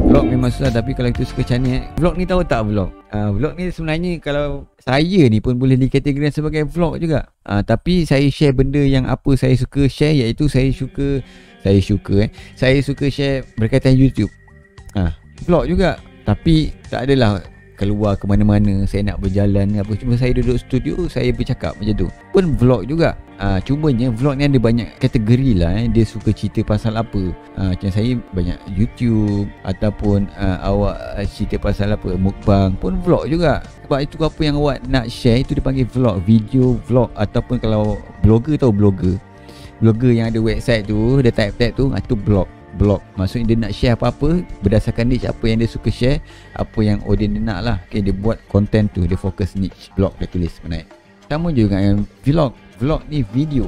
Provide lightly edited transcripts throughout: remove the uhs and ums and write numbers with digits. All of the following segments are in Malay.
Vlog memang susah, tapi kalau kita suka channel vlog ni, tahu tak vlog? Vlog ni sebenarnya kalau saya ni pun boleh dikategorikan sebagai vlog juga. Tapi saya share benda yang apa saya suka share, iaitu saya suka share berkaitan YouTube. Vlog juga. Tapi tak adalah keluar ke mana-mana, saya nak berjalan apa, cuma saya duduk studio, saya bercakap macam tu, pun vlog juga. Cumanya vlog ni ada banyak kategori lah. Dia suka cerita pasal apa. Macam saya banyak YouTube, ataupun awak cerita pasal apa, mukbang, pun vlog juga. Sebab itu apa yang awak nak share itu dipanggil vlog, video vlog. Ataupun kalau blogger, tahu blogger yang ada website tu, dia type tu, itu blog. Maksudnya dia nak share apa-apa berdasarkan niche apa yang dia suka share, apa yang audience dia nak lah. Okay, dia buat konten tu, dia fokus niche. Blog dia tulis sebenarnya. Sama juga dengan vlog ni video.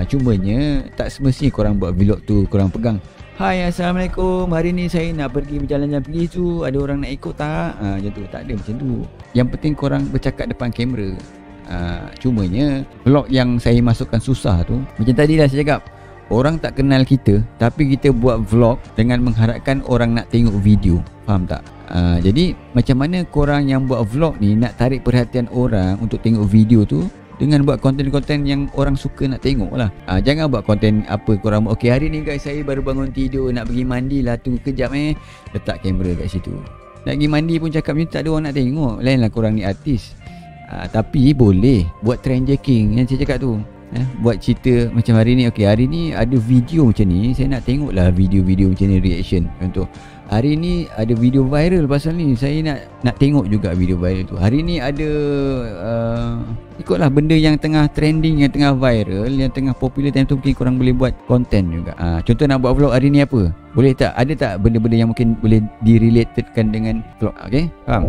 Cumanya tak semestinya korang buat vlog tu korang pegang, hai assalamualaikum, hari ni saya nak pergi berjalan-jalan pergi tu, ada orang nak ikut tak? Macam tu, tak ada macam tu. Yang penting korang bercakap depan kamera. Cumanya vlog yang saya masukkan susah tu, macam tadi lah saya cakap, orang tak kenal kita, tapi kita buat vlog dengan mengharapkan orang nak tengok video. Faham tak? Jadi macam mana korang yang buat vlog ni nak tarik perhatian orang untuk tengok video tu, dengan buat konten-konten yang orang suka nak tengok lah. Jangan buat konten apa korang buat, okay hari ni guys saya baru bangun tidur, nak pergi mandi lah, tunggu kejap letak kamera kat situ. Nak pergi mandi pun cakap macam tu, tak ada orang nak tengok. Lain lah korang ni artis. Tapi boleh buat trendjacking yang saya cakap tu. Buat cerita macam hari ni, okay hari ni ada video macam ni, saya nak tengok lah video-video macam ni, reaction. Contoh, hari ni ada video viral pasal ni, saya nak tengok juga video viral tu. Hari ni ada ikutlah benda yang tengah trending, yang tengah viral, yang tengah popular time tu, mungkin korang boleh buat konten juga. Contoh nak buat vlog hari ni apa, boleh tak? Ada tak benda-benda yang mungkin boleh direlatedkan dengan vlog? Okay, faham?